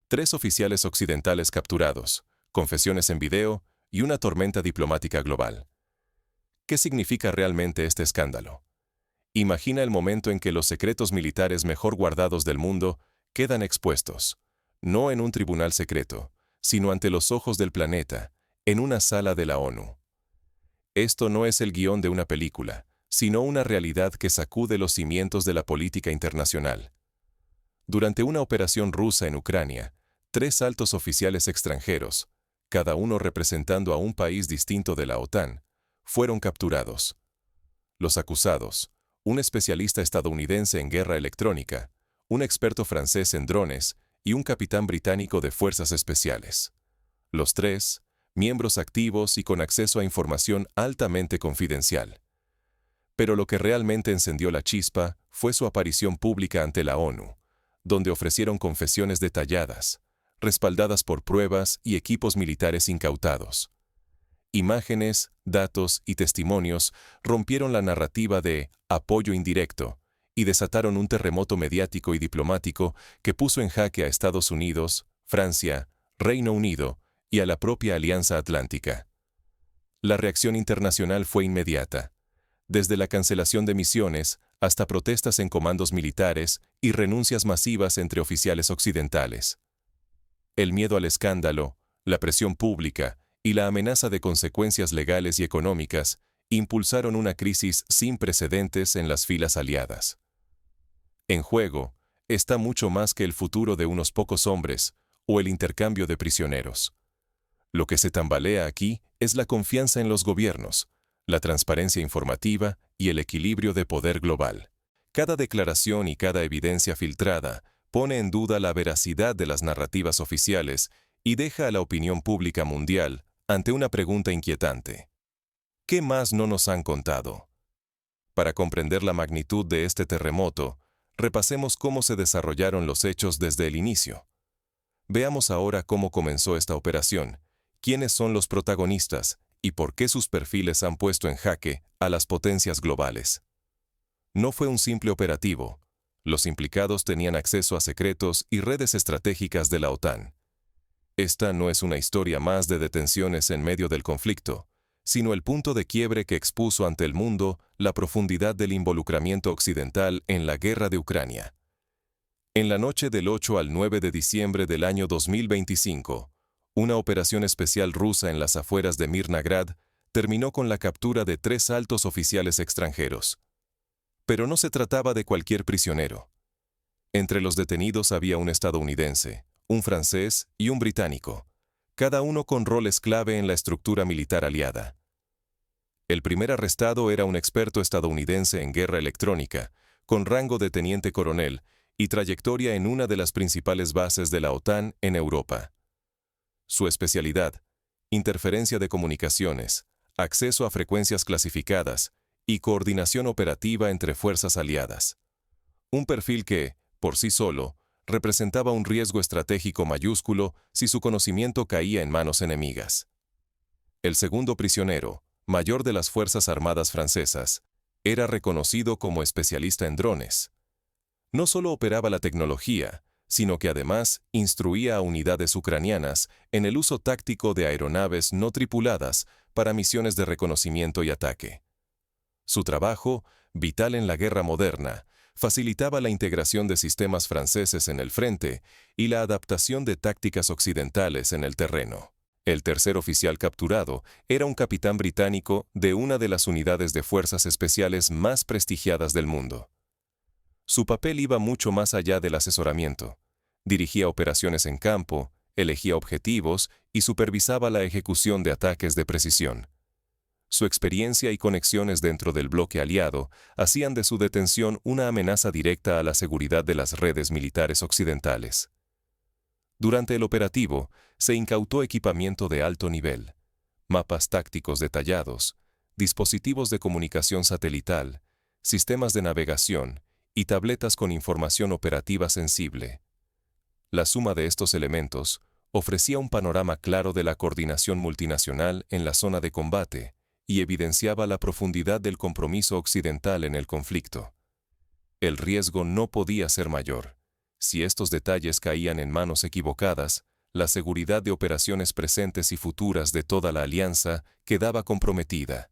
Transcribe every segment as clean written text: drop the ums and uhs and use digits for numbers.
3 oficiales occidentales capturados, confesiones en video y una tormenta diplomática global. ¿Qué significa realmente este escándalo? Imagina el momento en que los secretos militares mejor guardados del mundo quedan expuestos, no en un tribunal secreto, sino ante los ojos del planeta, en una sala de la ONU. Esto no es el guión de una película, sino una realidad que sacude los cimientos de la política internacional. Durante una operación rusa en Ucrania, 3 altos oficiales extranjeros, cada uno representando a un país distinto de la OTAN, fueron capturados. Los acusados, un especialista estadounidense en guerra electrónica, un experto francés en drones y un capitán británico de fuerzas especiales. Los 3, miembros activos y con acceso a información altamente confidencial. Pero lo que realmente encendió la chispa fue su aparición pública ante la ONU, donde ofrecieron confesiones detalladas, respaldadas por pruebas y equipos militares incautados. Imágenes, datos y testimonios rompieron la narrativa de apoyo indirecto y desataron un terremoto mediático y diplomático que puso en jaque a Estados Unidos, Francia, Reino Unido y a la propia Alianza Atlántica. La reacción internacional fue inmediata, desde la cancelación de misiones hasta protestas en comandos militares y renuncias masivas entre oficiales occidentales. El miedo al escándalo, la presión pública y la amenaza de consecuencias legales y económicas impulsaron una crisis sin precedentes en las filas aliadas. En juego está mucho más que el futuro de unos pocos hombres o el intercambio de prisioneros. Lo que se tambalea aquí es la confianza en los gobiernos, la transparencia informativa y el equilibrio de poder global. Cada declaración y cada evidencia filtrada pone en duda la veracidad de las narrativas oficiales y deja a la opinión pública mundial ante una pregunta inquietante. ¿Qué más no nos han contado? Para comprender la magnitud de este terremoto, repasemos cómo se desarrollaron los hechos desde el inicio. Veamos ahora cómo comenzó esta operación, quiénes son los protagonistas y por qué sus perfiles han puesto en jaque a las potencias globales. No fue un simple operativo. Los implicados tenían acceso a secretos y redes estratégicas de la OTAN. Esta no es una historia más de detenciones en medio del conflicto, sino el punto de quiebre que expuso ante el mundo la profundidad del involucramiento occidental en la guerra de Ucrania. En la noche del 8 al 9 de diciembre del año 2025, una operación especial rusa en las afueras de Mirnograd terminó con la captura de 3 altos oficiales extranjeros. Pero no se trataba de cualquier prisionero. Entre los detenidos había un estadounidense, un francés y un británico, cada uno con roles clave en la estructura militar aliada. El primer arrestado era un experto estadounidense en guerra electrónica, con rango de teniente coronel y trayectoria en una de las principales bases de la OTAN en Europa. Su especialidad: interferencia de comunicaciones, acceso a frecuencias clasificadas y coordinación operativa entre fuerzas aliadas. Un perfil que, por sí solo, representaba un riesgo estratégico mayúsculo si su conocimiento caía en manos enemigas. El segundo prisionero, mayor de las Fuerzas Armadas francesas, era reconocido como especialista en drones. No solo operaba la tecnología, sino que además instruía a unidades ucranianas en el uso táctico de aeronaves no tripuladas para misiones de reconocimiento y ataque. Su trabajo, vital en la guerra moderna, facilitaba la integración de sistemas franceses en el frente y la adaptación de tácticas occidentales en el terreno. El tercer oficial capturado era un capitán británico de una de las unidades de fuerzas especiales más prestigiadas del mundo. Su papel iba mucho más allá del asesoramiento. Dirigía operaciones en campo, elegía objetivos y supervisaba la ejecución de ataques de precisión. Su experiencia y conexiones dentro del bloque aliado hacían de su detención una amenaza directa a la seguridad de las redes militares occidentales. Durante el operativo, se incautó equipamiento de alto nivel, mapas tácticos detallados, dispositivos de comunicación satelital, sistemas de navegación y tabletas con información operativa sensible. La suma de estos elementos ofrecía un panorama claro de la coordinación multinacional en la zona de combate y evidenciaba la profundidad del compromiso occidental en el conflicto. El riesgo no podía ser mayor. Si estos detalles caían en manos equivocadas, la seguridad de operaciones presentes y futuras de toda la alianza quedaba comprometida.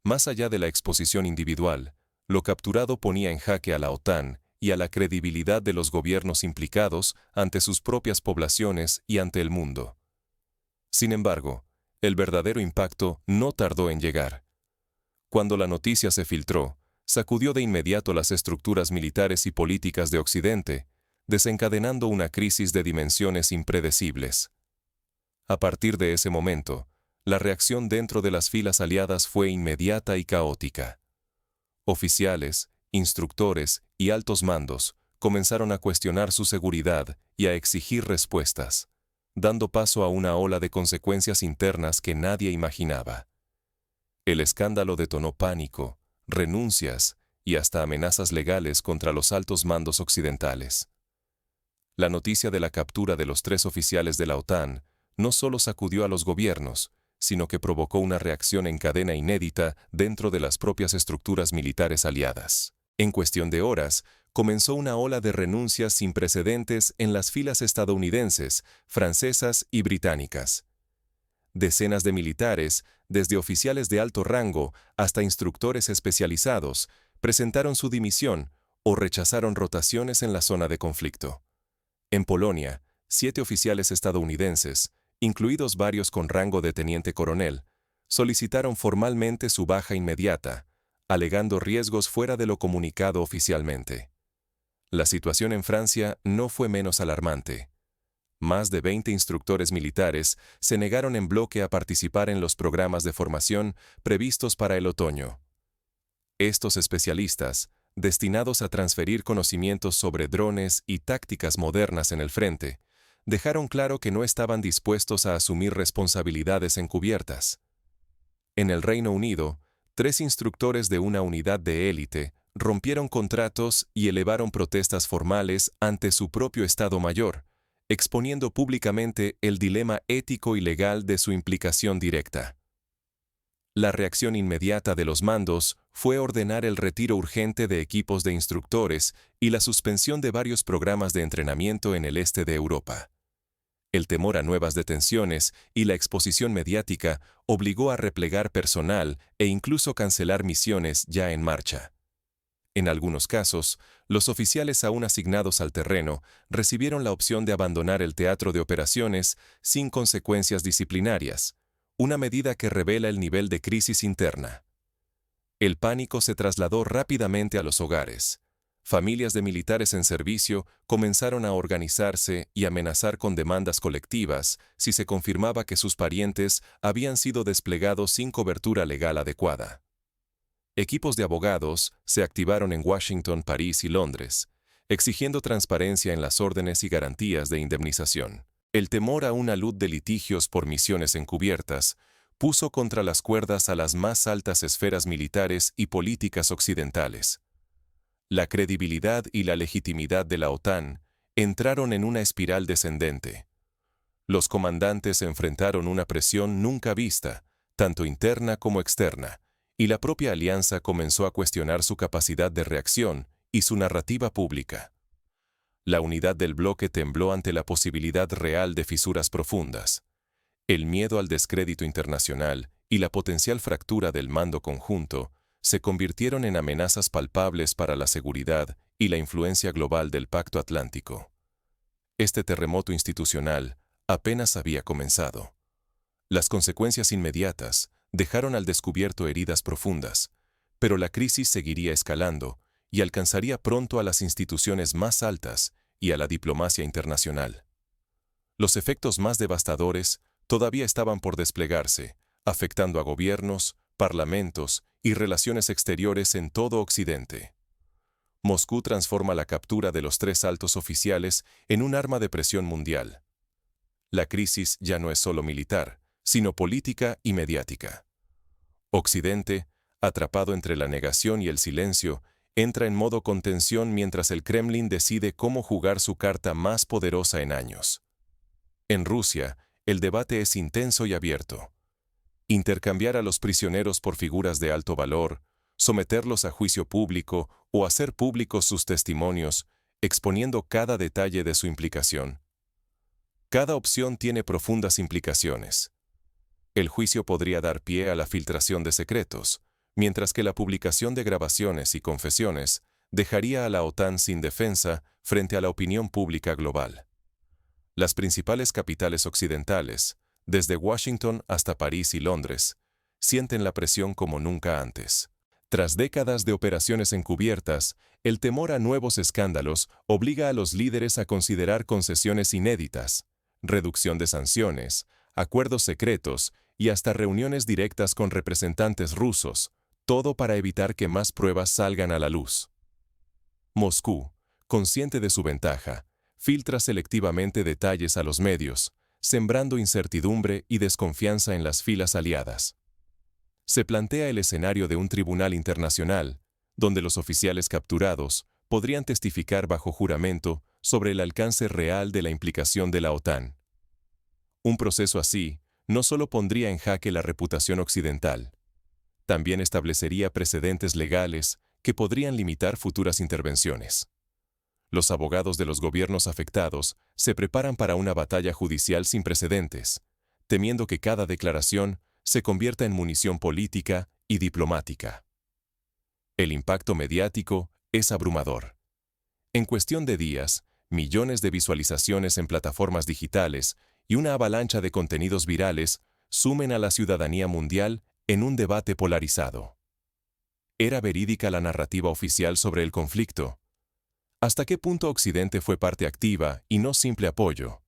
Más allá de la exposición individual, lo capturado ponía en jaque a la OTAN y a la credibilidad de los gobiernos implicados ante sus propias poblaciones y ante el mundo. Sin embargo, el verdadero impacto no tardó en llegar. Cuando la noticia se filtró, sacudió de inmediato las estructuras militares y políticas de Occidente, desencadenando una crisis de dimensiones impredecibles. A partir de ese momento, la reacción dentro de las filas aliadas fue inmediata y caótica. Oficiales, instructores y altos mandos comenzaron a cuestionar su seguridad y a exigir respuestas, dando paso a una ola de consecuencias internas que nadie imaginaba. El escándalo detonó pánico, renuncias y hasta amenazas legales contra los altos mandos occidentales. La noticia de la captura de los 3 oficiales de la OTAN no solo sacudió a los gobiernos, sino que provocó una reacción en cadena inédita dentro de las propias estructuras militares aliadas. En cuestión de horas, comenzó una ola de renuncias sin precedentes en las filas estadounidenses, francesas y británicas. Decenas de militares, desde oficiales de alto rango hasta instructores especializados, presentaron su dimisión o rechazaron rotaciones en la zona de conflicto. En Polonia, 7 oficiales estadounidenses, incluidos varios con rango de teniente coronel, solicitaron formalmente su baja inmediata, alegando riesgos fuera de lo comunicado oficialmente. La situación en Francia no fue menos alarmante. Más de 20 instructores militares se negaron en bloque a participar en los programas de formación previstos para el otoño. Estos especialistas, destinados a transferir conocimientos sobre drones y tácticas modernas en el frente, dejaron claro que no estaban dispuestos a asumir responsabilidades encubiertas. En el Reino Unido, 3 instructores de una unidad de élite rompieron contratos y elevaron protestas formales ante su propio Estado Mayor, exponiendo públicamente el dilema ético y legal de su implicación directa. La reacción inmediata de los mandos fue ordenar el retiro urgente de equipos de instructores y la suspensión de varios programas de entrenamiento en el este de Europa. El temor a nuevas detenciones y la exposición mediática obligó a replegar personal e incluso cancelar misiones ya en marcha. En algunos casos, los oficiales aún asignados al terreno recibieron la opción de abandonar el teatro de operaciones sin consecuencias disciplinarias, una medida que revela el nivel de crisis interna. El pánico se trasladó rápidamente a los hogares. Familias de militares en servicio comenzaron a organizarse y amenazar con demandas colectivas si se confirmaba que sus parientes habían sido desplegados sin cobertura legal adecuada. Equipos de abogados se activaron en Washington, París y Londres, exigiendo transparencia en las órdenes y garantías de indemnización. El temor a una luz de litigios por misiones encubiertas puso contra las cuerdas a las más altas esferas militares y políticas occidentales. La credibilidad y la legitimidad de la OTAN entraron en una espiral descendente. Los comandantes enfrentaron una presión nunca vista, tanto interna como externa, y la propia alianza comenzó a cuestionar su capacidad de reacción y su narrativa pública. La unidad del bloque tembló ante la posibilidad real de fisuras profundas. El miedo al descrédito internacional y la potencial fractura del mando conjunto se convirtieron en amenazas palpables para la seguridad y la influencia global del Pacto Atlántico. Este terremoto institucional apenas había comenzado. Las consecuencias inmediatas dejaron al descubierto heridas profundas, pero la crisis seguiría escalando y alcanzaría pronto a las instituciones más altas y a la diplomacia internacional. Los efectos más devastadores todavía estaban por desplegarse, afectando a gobiernos, parlamentos y relaciones exteriores en todo Occidente. Moscú transforma la captura de los 3 altos oficiales en un arma de presión mundial. La crisis ya no es solo militar, sino política y mediática. Occidente, atrapado entre la negación y el silencio, entra en modo contención mientras el Kremlin decide cómo jugar su carta más poderosa en años. En Rusia, el debate es intenso y abierto. Intercambiar a los prisioneros por figuras de alto valor, someterlos a juicio público o hacer públicos sus testimonios exponiendo cada detalle de su implicación. Cada opción tiene profundas implicaciones. El juicio podría dar pie a la filtración de secretos, mientras que la publicación de grabaciones y confesiones dejaría a la OTAN sin defensa frente a la opinión pública global. Las principales capitales occidentales, desde Washington hasta París y Londres, sienten la presión como nunca antes. Tras décadas de operaciones encubiertas, el temor a nuevos escándalos obliga a los líderes a considerar concesiones inéditas, reducción de sanciones, acuerdos secretos y hasta reuniones directas con representantes rusos, todo para evitar que más pruebas salgan a la luz. Moscú, consciente de su ventaja, filtra selectivamente detalles a los medios, sembrando incertidumbre y desconfianza en las filas aliadas. Se plantea el escenario de un tribunal internacional, donde los oficiales capturados podrían testificar bajo juramento sobre el alcance real de la implicación de la OTAN. Un proceso así no solo pondría en jaque la reputación occidental, también establecería precedentes legales que podrían limitar futuras intervenciones. Los abogados de los gobiernos afectados se preparan para una batalla judicial sin precedentes, temiendo que cada declaración se convierta en munición política y diplomática. El impacto mediático es abrumador. En cuestión de días, millones de visualizaciones en plataformas digitales y una avalancha de contenidos virales sumen a la ciudadanía mundial en un debate polarizado. ¿Era verídica la narrativa oficial sobre el conflicto? ¿Hasta qué punto Occidente fue parte activa y no simple apoyo?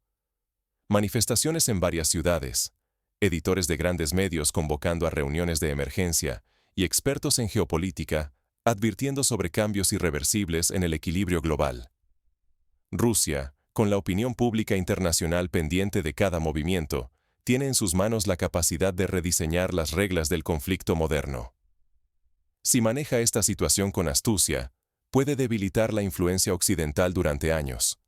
Manifestaciones en varias ciudades, editores de grandes medios convocando a reuniones de emergencia y expertos en geopolítica advirtiendo sobre cambios irreversibles en el equilibrio global. Rusia, con la opinión pública internacional pendiente de cada movimiento, tiene en sus manos la capacidad de rediseñar las reglas del conflicto moderno. Si maneja esta situación con astucia, puede debilitar la influencia occidental durante años.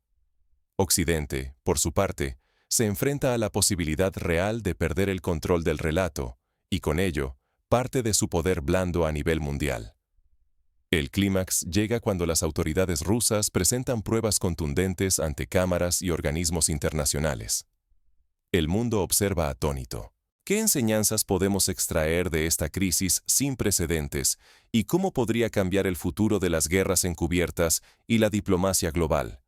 Occidente, por su parte, se enfrenta a la posibilidad real de perder el control del relato, y con ello, parte de su poder blando a nivel mundial. El clímax llega cuando las autoridades rusas presentan pruebas contundentes ante cámaras y organismos internacionales. El mundo observa atónito. ¿Qué enseñanzas podemos extraer de esta crisis sin precedentes y cómo podría cambiar el futuro de las guerras encubiertas y la diplomacia global?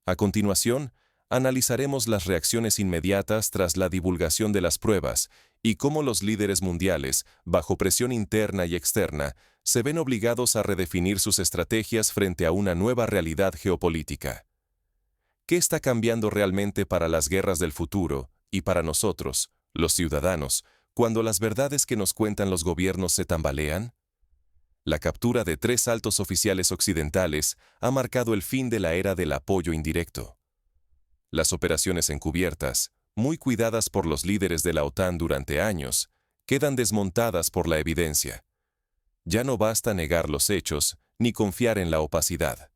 A continuación, analizaremos las reacciones inmediatas tras la divulgación de las pruebas y cómo los líderes mundiales, bajo presión interna y externa, se ven obligados a redefinir sus estrategias frente a una nueva realidad geopolítica. ¿Qué está cambiando realmente para las guerras del futuro y para nosotros, los ciudadanos, cuando las verdades que nos cuentan los gobiernos se tambalean? La captura de 3 altos oficiales occidentales ha marcado el fin de la era del apoyo indirecto. Las operaciones encubiertas, muy cuidadas por los líderes de la OTAN durante años, quedan desmontadas por la evidencia. Ya no basta negar los hechos ni confiar en la opacidad.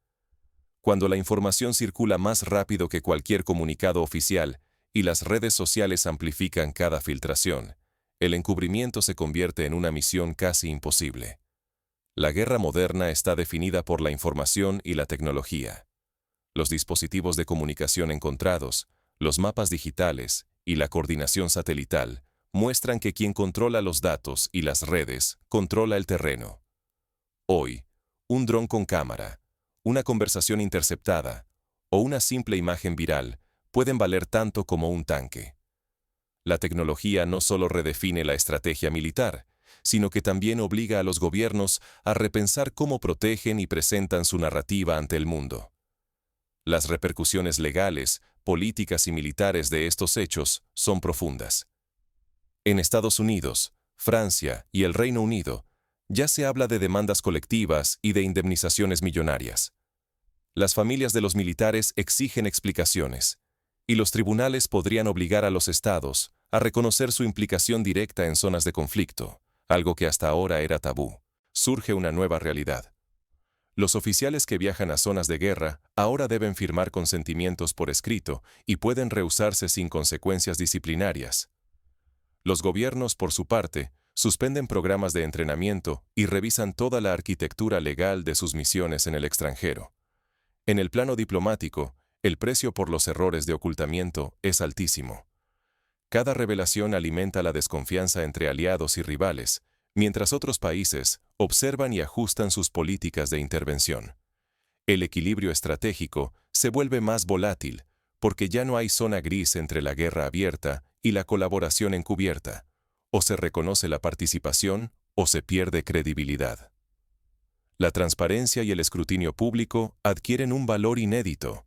Cuando la información circula más rápido que cualquier comunicado oficial y las redes sociales amplifican cada filtración, el encubrimiento se convierte en una misión casi imposible. La guerra moderna está definida por la información y la tecnología. Los dispositivos de comunicación encontrados, los mapas digitales y la coordinación satelital muestran que quien controla los datos y las redes controla el terreno. Hoy, un dron con cámara, una conversación interceptada o una simple imagen viral pueden valer tanto como un tanque. La tecnología no solo redefine la estrategia militar, sino que también obliga a los gobiernos a repensar cómo protegen y presentan su narrativa ante el mundo. Las repercusiones legales, políticas y militares de estos hechos son profundas. En Estados Unidos, Francia y el Reino Unido, ya se habla de demandas colectivas y de indemnizaciones millonarias. Las familias de los militares exigen explicaciones, y los tribunales podrían obligar a los estados a reconocer su implicación directa en zonas de conflicto, algo que hasta ahora era tabú. Surge una nueva realidad. Los oficiales que viajan a zonas de guerra ahora deben firmar consentimientos por escrito y pueden rehusarse sin consecuencias disciplinarias. Los gobiernos, por su parte, suspenden programas de entrenamiento y revisan toda la arquitectura legal de sus misiones en el extranjero. En el plano diplomático, el precio por los errores de ocultamiento es altísimo. Cada revelación alimenta la desconfianza entre aliados y rivales, mientras otros países observan y ajustan sus políticas de intervención. El equilibrio estratégico se vuelve más volátil, porque ya no hay zona gris entre la guerra abierta y la colaboración encubierta. O se reconoce la participación o se pierde credibilidad. La transparencia y el escrutinio público adquieren un valor inédito.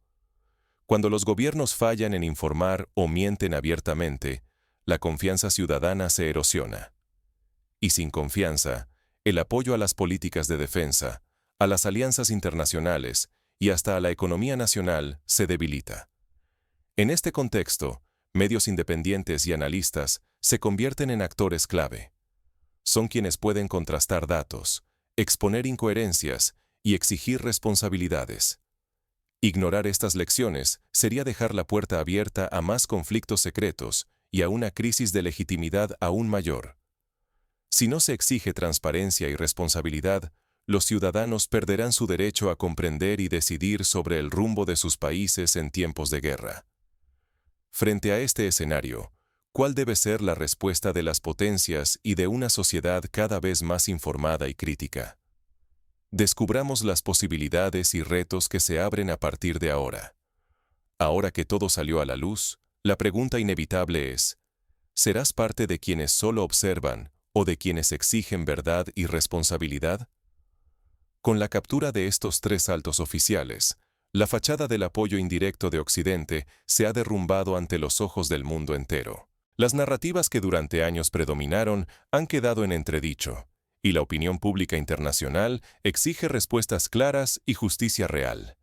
Cuando los gobiernos fallan en informar o mienten abiertamente, la confianza ciudadana se erosiona. Y sin confianza, el apoyo a las políticas de defensa, a las alianzas internacionales y hasta a la economía nacional se debilita. En este contexto, medios independientes y analistas se convierten en actores clave. Son quienes pueden contrastar datos, exponer incoherencias y exigir responsabilidades. Ignorar estas lecciones sería dejar la puerta abierta a más conflictos secretos y a una crisis de legitimidad aún mayor. Si no se exige transparencia y responsabilidad, los ciudadanos perderán su derecho a comprender y decidir sobre el rumbo de sus países en tiempos de guerra. Frente a este escenario, ¿cuál debe ser la respuesta de las potencias y de una sociedad cada vez más informada y crítica? Descubramos las posibilidades y retos que se abren a partir de ahora. Ahora que todo salió a la luz, la pregunta inevitable es, ¿serás parte de quienes solo observan o de quienes exigen verdad y responsabilidad? Con la captura de estos tres altos oficiales, la fachada del apoyo indirecto de Occidente se ha derrumbado ante los ojos del mundo entero. Las narrativas que durante años predominaron han quedado en entredicho, y la opinión pública internacional exige respuestas claras y justicia real.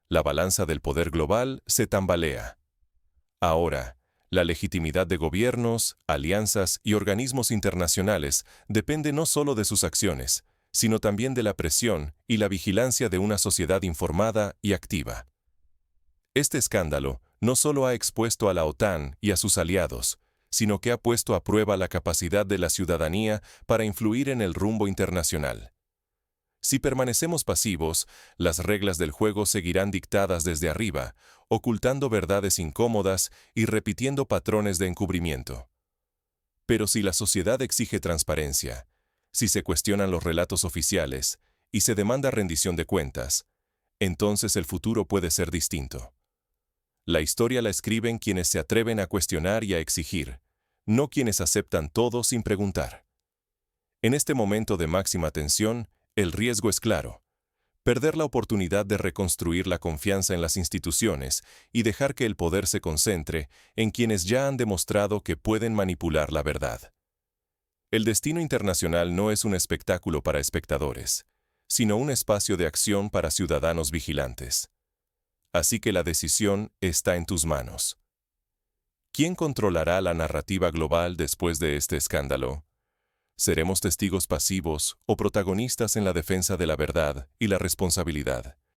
La balanza del poder global se tambalea. Ahora, la legitimidad de gobiernos, alianzas y organismos internacionales depende no solo de sus acciones, sino también de la presión y la vigilancia de una sociedad informada y activa. Este escándalo no solo ha expuesto a la OTAN y a sus aliados, sino que ha puesto a prueba la capacidad de la ciudadanía para influir en el rumbo internacional. Si permanecemos pasivos, las reglas del juego seguirán dictadas desde arriba, ocultando verdades incómodas y repitiendo patrones de encubrimiento. Pero si la sociedad exige transparencia, si se cuestionan los relatos oficiales y se demanda rendición de cuentas, entonces el futuro puede ser distinto. La historia la escriben quienes se atreven a cuestionar y a exigir, no quienes aceptan todo sin preguntar. En este momento de máxima tensión, el riesgo es claro: perder la oportunidad de reconstruir la confianza en las instituciones y dejar que el poder se concentre en quienes ya han demostrado que pueden manipular la verdad. El destino internacional no es un espectáculo para espectadores, sino un espacio de acción para ciudadanos vigilantes. Así que la decisión está en tus manos. ¿Quién controlará la narrativa global después de este escándalo? ¿Seremos testigos pasivos o protagonistas en la defensa de la verdad y la responsabilidad?